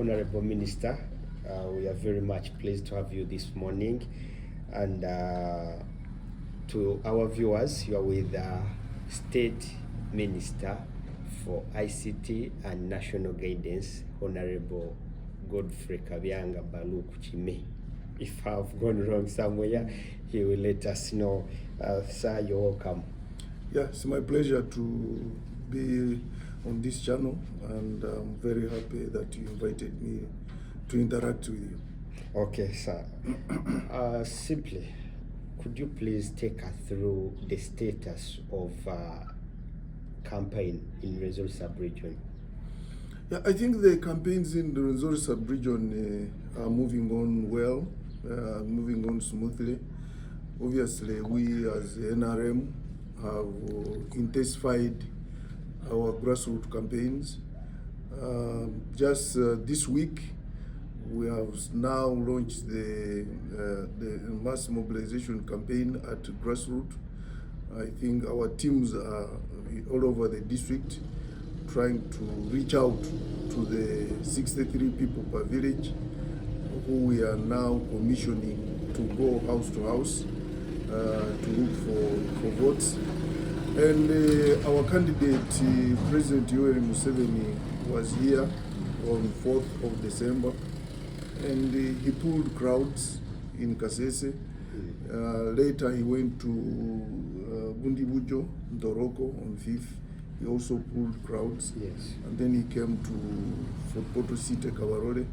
Honorable Minister, we are very much pleased to have you this morning. And to our viewers, you are with State Minister for ICT and National Guidance, Honorable Godfrey Kabyanga Godfrey. If I've gone wrong somewhere, he will let us know. Sir, you're welcome. Yeah, it's my pleasure to be on this channel, and I'm very happy that you invited me to interact with you. Okay, sir. Simply, could you please take us through the status of campaign in Rwenzori sub-region? Yeah, I think the campaigns in the Rwenzori sub-region are moving on well, moving on smoothly. Obviously, we as the NRM have intensified our grassroots campaigns. Just this week, we have now launched the mass mobilization campaign at grassroots. I think our teams are all over the district trying to reach out to the 63 people per village who we are now commissioning to go house to house to look for votes. And our candidate, President Yoweri Museveni, was here on 4th of December, and he pulled crowds in Kasese. Later he went to Bundibujo, Ndoroko on 5th. He also pulled crowds. Yes. And then he came to Fort Portal City, Kabarore,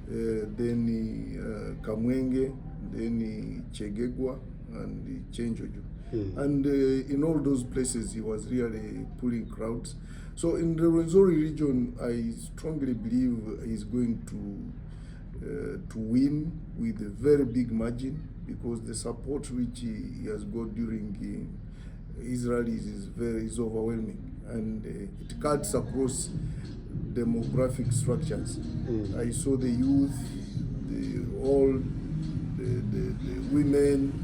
then Kamwenge, then Chegegwa, and Chenjojo. And in all those places, he was really pulling crowds. So in the Rwenzori region, I strongly believe he's going to win with a very big margin, because the support which he has got during Israel is overwhelming, and it cuts across demographic structures. I saw the youth, the women.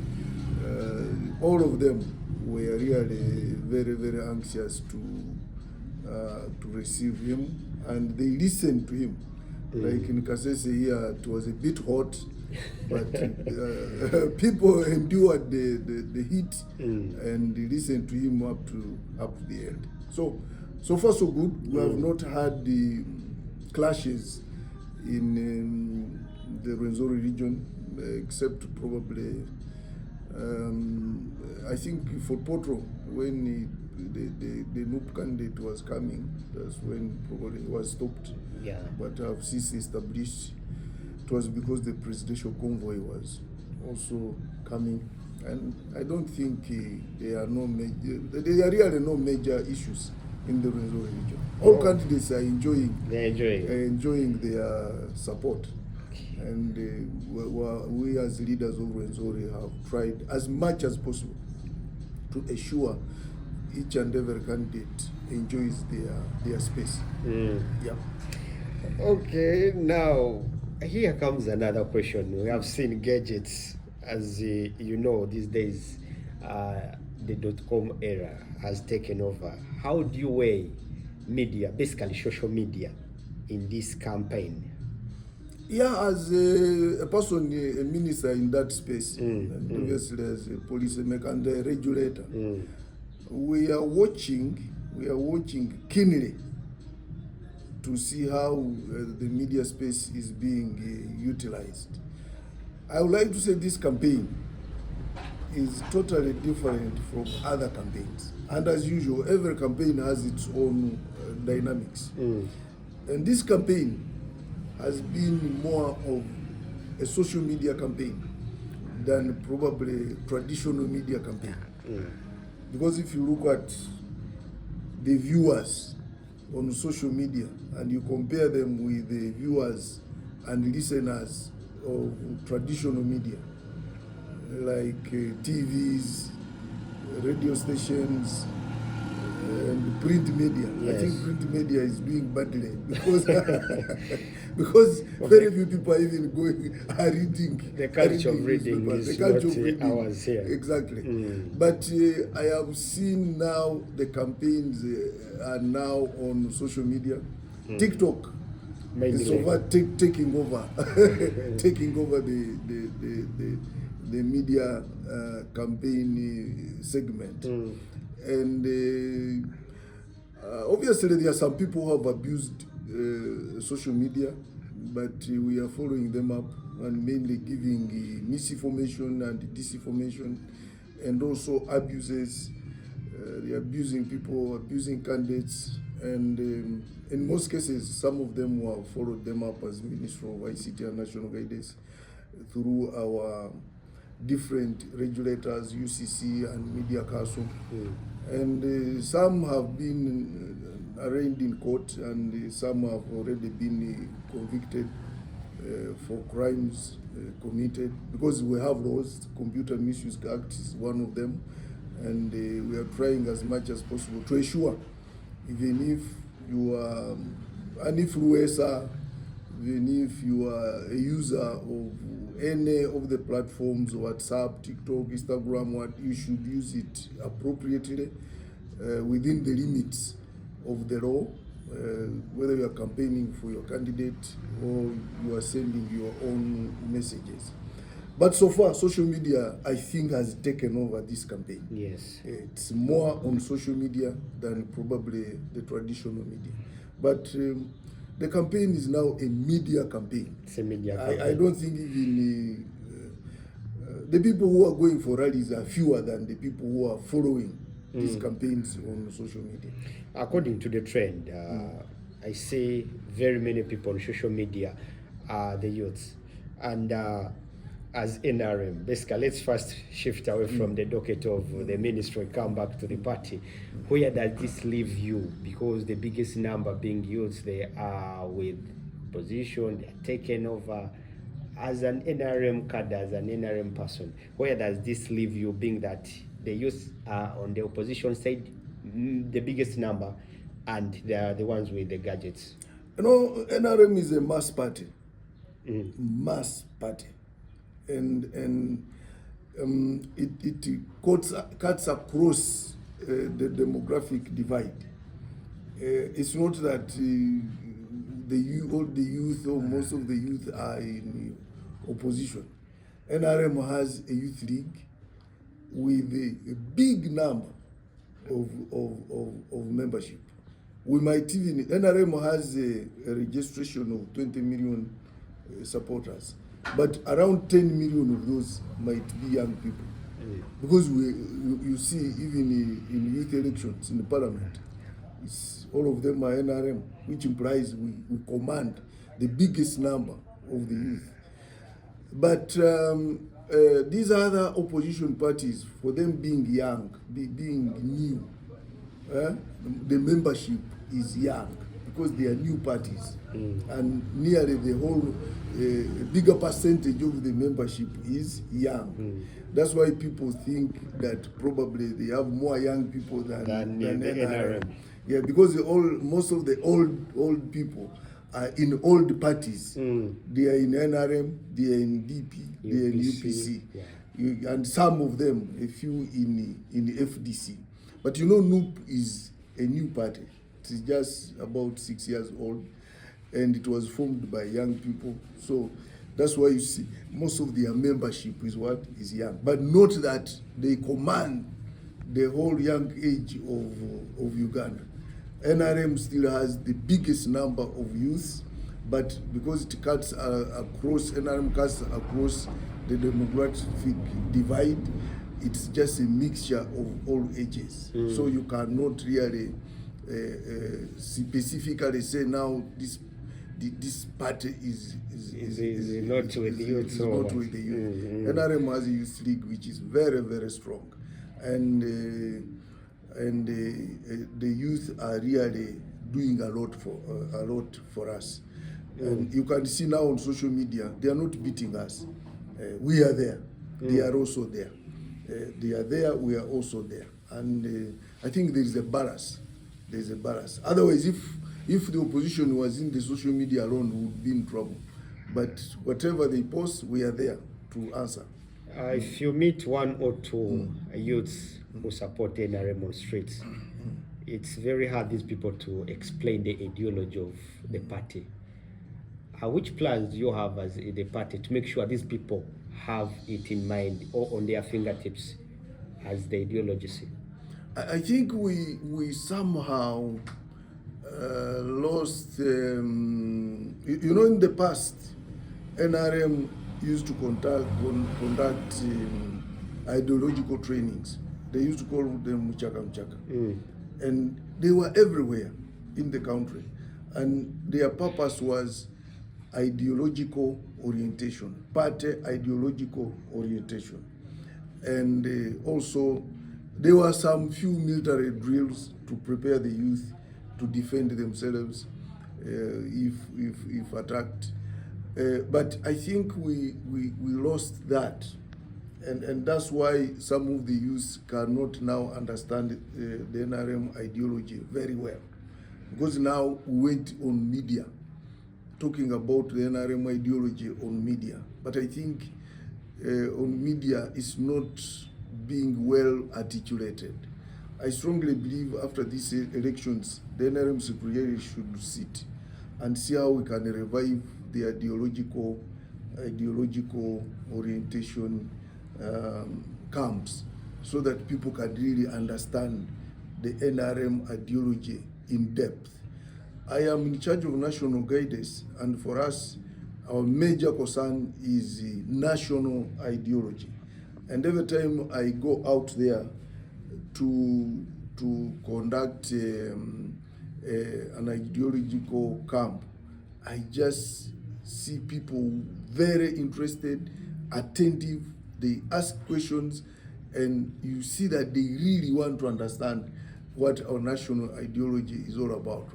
All of them were really very, very anxious to receive him, and they listened to him. Like in Kasese here, it was a bit hot, but people endured the heat and they listened to him up to the end. So far so good. We have not had the clashes in the Rwenzori region, except probably I think Fort Portal, when the NUP candidate was coming, that's when probably it was stopped. Yeah. But I've since established it was because the presidential convoy was also coming, and I don't think there are really no major issues in the Rwenzori region. All candidates are enjoying their support. And we as leaders of Rwenzori have tried as much as possible to assure each and every candidate enjoys their space. Yeah. Okay, now here comes another question. We have seen gadgets, as you know, these days the .com era has taken over. How do you weigh media, basically social media, in this campaign? Yeah, as a person, a minister in that space, and obviously as a policymaker and a regulator, we are watching keenly to see how the media space is being utilized. I would like to say this campaign is totally different from other campaigns. And as usual, every campaign has its own dynamics. And this campaign has been more of a social media campaign than probably traditional media campaign. Because if you look at the viewers on social media and you compare them with the viewers and listeners of traditional media, like TVs, radio stations, and print media. Yes. I think print media is doing badly because because very few people are even are reading. The culture of reading is not ours here. Exactly. But I have seen now the campaigns are now on social media. TikTok Mainly so far taking over taking over the media campaign segment. And obviously there are some people who have abused social media, but we are following them up and mainly giving misinformation and disinformation, and also abuses. They are abusing people, abusing candidates, and in most cases, some of them who have followed them up as Minister of ICT and National Guidance through our different regulators, UCC and Media Council. And some have been arraigned in court, and some have already been convicted for crimes committed, because we have laws. Computer Misuse Act is one of them, and we are trying as much as possible to ensure, even if you are an influencer, even if you are a user of any of the platforms, WhatsApp, TikTok, Instagram, what you should use it appropriately within the limits of the law, whether you are campaigning for your candidate or you are sending your own messages. But so far, social media, I think, has taken over this campaign. Yes. It's more on social media than probably the traditional media. But the campaign is now a media campaign. It's a media campaign. I don't think even the people who are going for rallies are fewer than the people who are following these campaigns on social media. According to the trend, I see very many people on social media are the youths. And as NRM, basically, let's first shift away from the docket of the ministry, come back to the party. Where does this leave you? Because the biggest number being youths, they are with position, they are taken over. As an NRM cadre, as an NRM person, where does this leave you, being that the youths are on the opposition side, the biggest number, and they are the ones with the gadgets? You know, NRM is a mass party. Mass party. And it cuts across the demographic divide. It's not that all the youth or most of the youth are in opposition. NRM has a youth league with a big number of membership. We might even, NRM has a registration of 20 million supporters, but around 10 million of those might be young people. Because you see, even in youth elections in the parliament, all of them are NRM, which implies we command the biggest number of the youth. But these other opposition parties, for them being young, being new, the membership is young because they are new parties, and nearly the whole bigger percentage of the membership is young. That's why people think that probably they have more young people than NRM. Yeah, because most of the old people are in old parties. They are in NRM, they are in DP, they are in UPC, and some of them, a few in FDC. But you know, NUP is a new party. It is just about 6 years old, and it was formed by young people. So that's why you see most of their membership is young, but not that they command the whole young age of Uganda. NRM still has the biggest number of youth, but because it cuts across, NRM cuts across the demographic divide, it's just a mixture of all ages. So you cannot really specifically say now this party is not with the youth. Not with the youth. NRM has a youth league which is very, very strong, and the youth are really doing a lot for us. And you can see now on social media, they are not beating us. We are there. They are also there. They are there. We are also there. And I think there is a balance. There is a balance. Otherwise, if the opposition was in the social media alone, we would be in trouble. But whatever they post, we are there to answer. If you meet one or two youths who support NRM on streets, it's very hard these people to explain the ideology of the party. Which plans do you have as the party to make sure these people have it in mind or on their fingertips as the ideology? I think we somehow lost. In the past, NRM used to conduct ideological trainings. They used to call them mchaka, and they were everywhere in the country, and their purpose was ideological orientation, party ideological orientation, and also there were some few military drills to prepare the youth to defend themselves if attacked. But I think we lost that, and that's why some of the youth cannot now understand the NRM ideology very well, because now we went on media talking about the NRM ideology on media, but I think on media is not being well articulated. I strongly believe after these elections, the NRM secretary should sit and see how we can revive the ideological orientation camps, so that people can really understand the NRM ideology in depth. I am in charge of national guidance, and for us, our major concern is national ideology. And every time I go out there to conduct an ideological camp, I just see people very interested, attentive. They ask questions, and you see that they really want to understand what our national ideology is all about.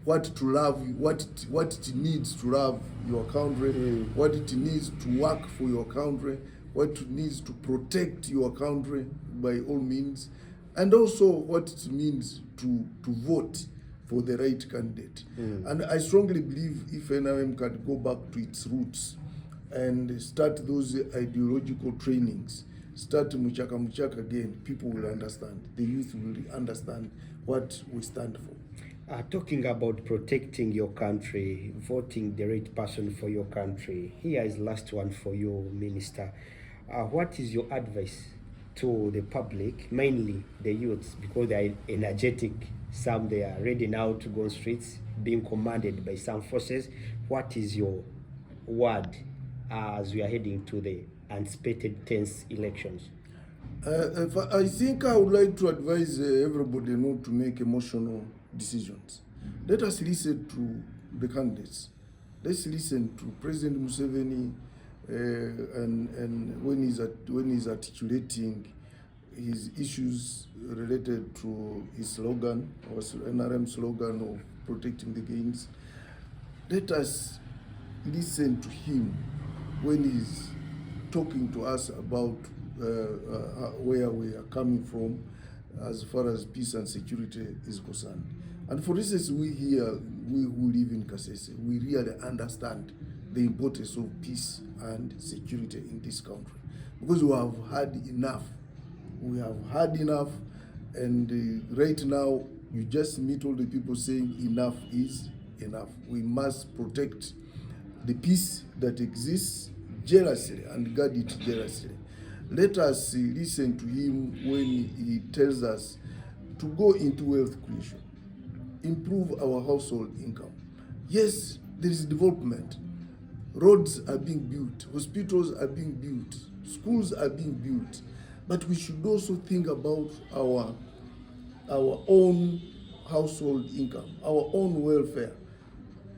What to love, what it needs to love your country, what it needs to work for your country, what it needs to protect your country by all means, and also what it means to vote for the right candidate. And I strongly believe if NRM can go back to its roots and start those ideological trainings, start muchaka again, people will understand. The youth will understand what we stand for. Talking about protecting your country, voting the right person for your country, here is last one for you, Minister. What is your advice to the public, mainly the youths, because they are energetic? Some they are ready now to go on streets, being commanded by some forces. What is your word as we are heading to the anticipated 10th elections? I think I would like to advise everybody not to make emotional decisions. Let us listen to the candidates. Let's listen to President Museveni, and when he's articulating his issues related to his slogan, or NRM slogan of protecting the gains. Let us listen to him when he's talking to us about where we are coming from as far as peace and security is concerned. And for instance, we here, we who live in Kasese, we really understand the importance of peace and security in this country, because we have had enough. We have had enough, and right now, you just meet all the people saying enough is enough. We must protect the peace that exists jealously and guard it jealously. Let us listen to him when he tells us to go into wealth creation, improve our household income. Yes, there is development. Roads are being built, hospitals are being built, schools are being built, but we should also think about our own household income, our own welfare,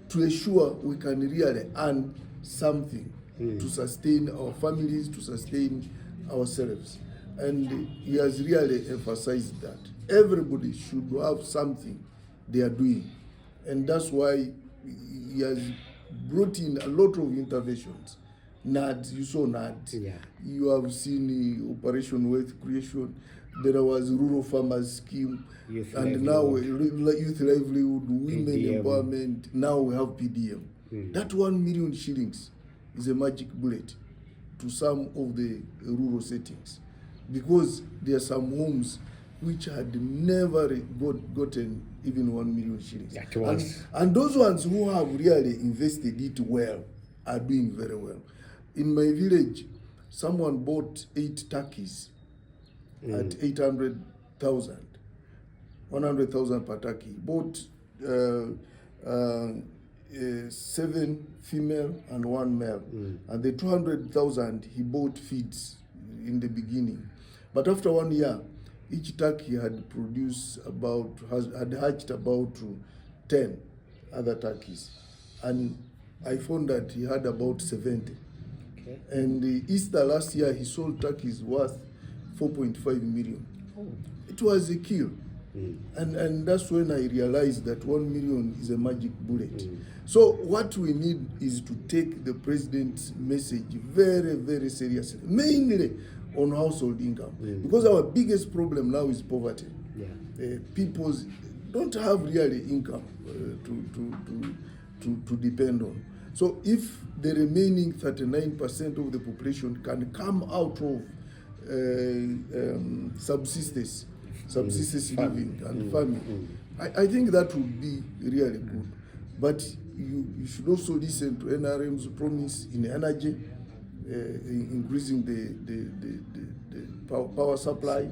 to ensure we can really earn something to sustain our families, to sustain ourselves. And he has really emphasized that everybody should have something they are doing, and that's why he has brought in a lot of interventions. NAD, you saw NAD. Yeah. You have seen the Operation Wealth Creation. There was Rural Farmers Scheme, and now Youth Livelihood, Women PDM. Empowerment. Now we have PDM. That 1 million shillings is a magic bullet to some of the rural settings, because there are some homes which had never gotten even 1 million shillings. At once. And those ones who have really invested it well are doing very well. In my village, someone bought 8 turkeys at 800,000, 100,000 per turkey. Bought 7 female and 1 male, and the 200,000 he bought feeds in the beginning. But after 1 year, each turkey had hatched about 10 other turkeys, and I found that he had about 70. Okay. And Easter last year, he sold turkeys worth 4.5 million. Oh. It was a kill. And that's when I realized that 1 million is a magic bullet. So what we need is to take the president's message very, very seriously, mainly on household income, because our biggest problem now is poverty. People don't have really income to depend on. So if the remaining 39% of the population can come out of subsistence living and farming, I think that would be really good. But you should also listen to NRM's promise in energy, increasing the power supply.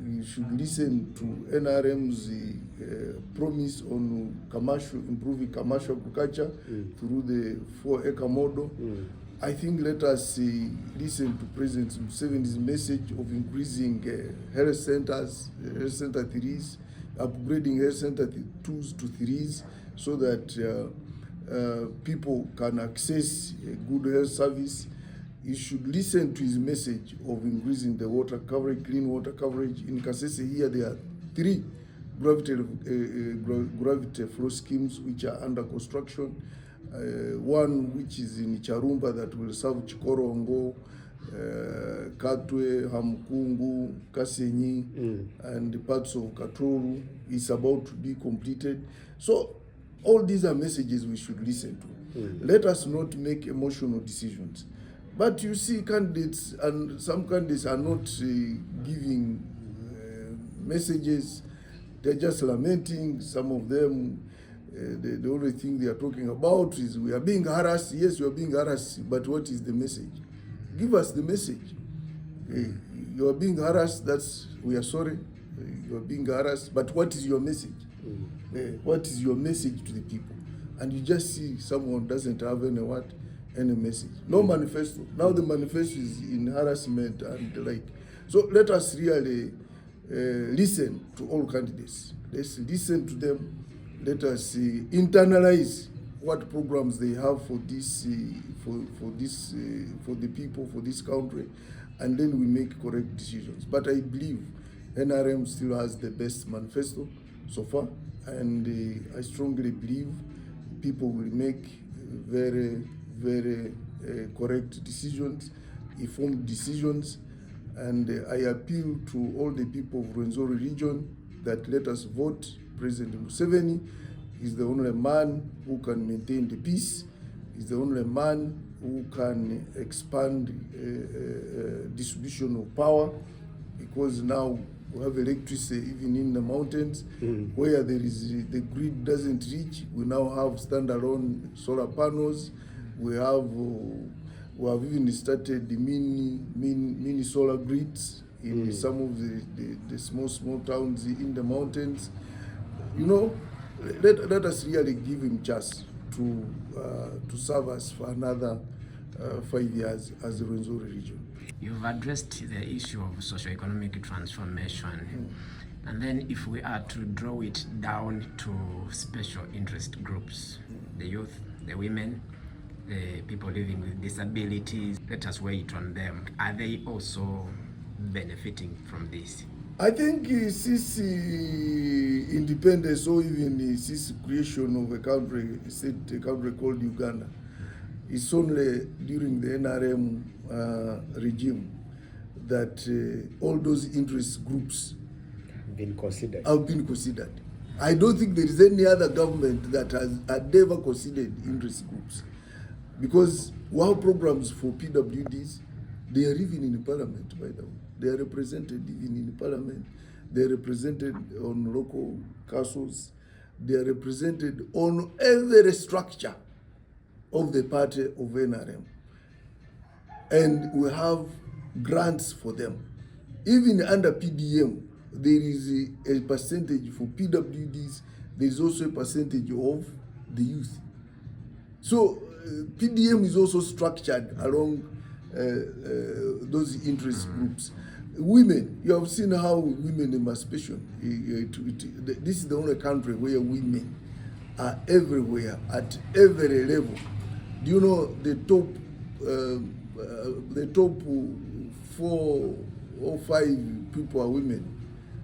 You should listen to NRM's promise on improving commercial agriculture through the 4-acre model. I think let us listen to President Museveni's message of increasing health centers, health center 3s, upgrading health center 2s to 3s, so that people can access a good health service. You should listen to his message of increasing the water coverage, clean water coverage. In Kasese here, there are 3 gravity flow schemes which are under construction. One which is in Charumba that will serve Chikorongo, Katwe, Hamkungu, Kasenyi, and parts of Katoru is about to be completed. So all these are messages we should listen to. Let us not make emotional decisions. But you see, candidates, and some candidates are not giving messages. They're just lamenting. Some of them, the only thing they are talking about is we are being harassed. Yes, you are being harassed, but what is the message? Give us the message. You are being harassed, we are sorry. You are being harassed, but what is your message? What is your message to the people? And you just see someone doesn't have any message. No manifesto. Now the manifesto is in harassment and the like. So let us really listen to all candidates. Let's listen to them. Let us internalize what programs they have for this, for the people, for this country, and then we make correct decisions. But I believe NRM still has the best manifesto so far, and I strongly believe people will make very, very correct decisions, informed decisions, and I appeal to all the people of Rwenzori region that let us vote President Museveni. Is the only man who can maintain the peace. Is the only man who can expand distribution of power, because now we have electricity even in the mountains where there is the grid doesn't reach. We now have standalone solar panels. We have even started the mini solar grids in some of the small towns in the mountains. You know, let us really give him chance to serve us for another 5 years as the Rwenzori region. You've addressed the issue of socio-economic transformation. And then if we are to draw it down to special interest groups, the youth, the women, the people living with disabilities, let us weigh it on them. Are they also benefiting from this? I think since independence, or even since creation of a country called Uganda, it's only during the NRM regime that all those interest groups have been considered. I don't think there is any other government that has ever considered interest groups, because our programs for PWDs, they are even in the parliament, by the way. They are represented even in the parliament. they're represented on local councils, they are represented on every structure of the party of NRM. And we have grants for them. Even under PDM, there is a percentage for PWDs, there is also a percentage of the youth. So PDM is also structured along those interest groups. Women, you have seen how women emancipation, this is the only country where women are everywhere, at every level. Do you know the top 4 or 5 people are women?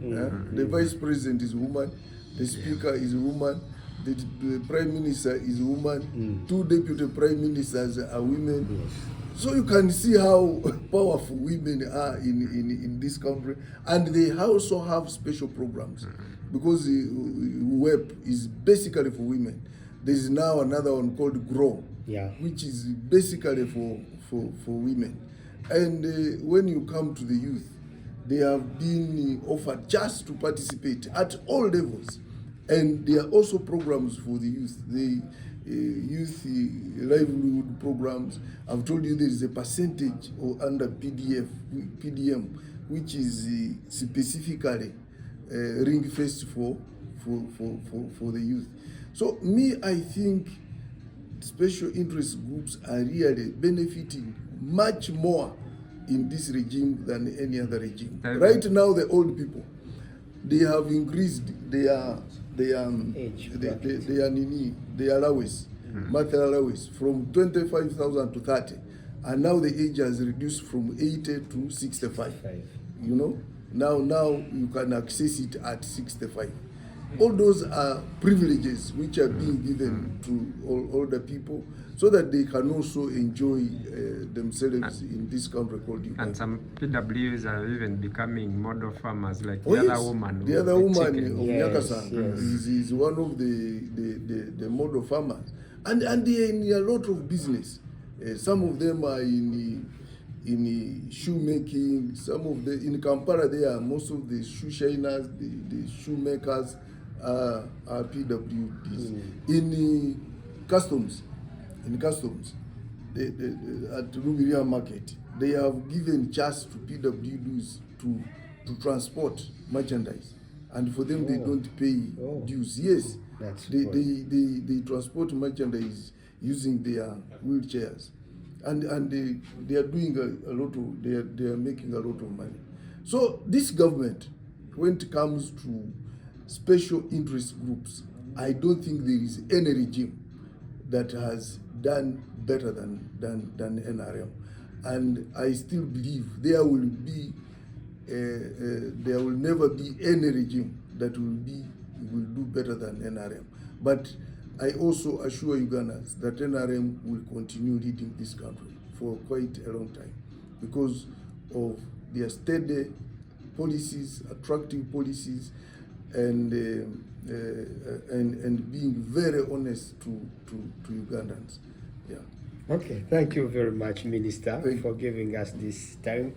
The vice president is a woman, the speaker is a woman, the prime minister is a woman, 2 deputy prime ministers are women. So you can see how powerful women are in this country, and they also have special programs because the WEP is basically for women. There is now another one called GROW, which is basically for women. And when you come to the youth, they have been offered just to participate at all levels. And there are also programs for the youth. The youth livelihood programs. I've told you there is a percentage under PDM, which is specifically ring-fenced for the youth. So I think special interest groups are really benefiting much more in this regime than any other regime. Right now, the old people, they have increased their allowance, monthly allowance from 25,000 to 30, and now the age has reduced from 80 to 65. You know, now you can access it at 65. All those are privileges which are being given to older people so that they can also enjoy themselves in this country called Uganda. And some PWs are even becoming model farmers, like the other woman. The other woman, Onyakasan, is one of the model farmers. And they are in a lot of business. Some of them are in shoemaking. Some of the in Kampala, they are most of the shoe shiners, the shoemakers are PWDs. In customs, at Rubiria Market, they have given chance to PWDs to transport merchandise, and for them they don't pay dues. Yes, they transport merchandise using their wheelchairs, and they are doing a lot of they are making a lot of money. So this government, when it comes to special interest groups, I don't think there is any regime that has done better than NRM, and I still believe there will never be any regime that will do better than NRM. But I also assure Ugandans that NRM will continue leading this country for quite a long time because of their steady policies, attractive policies, and being very honest to Ugandans. Yeah. Okay, thank you very much, Minister, for giving us this time.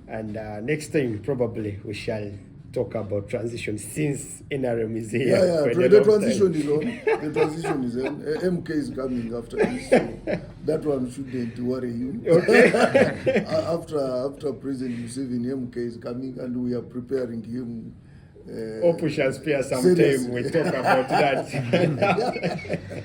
And next time, probably we shall talk about transition since NRM is here. The transition is on. The transition is on. MK is coming after this, so that one shouldn't worry you. Okay. after President Museveni, MK is coming, and we are preparing him. Hope we shall spare some time. We talk about that.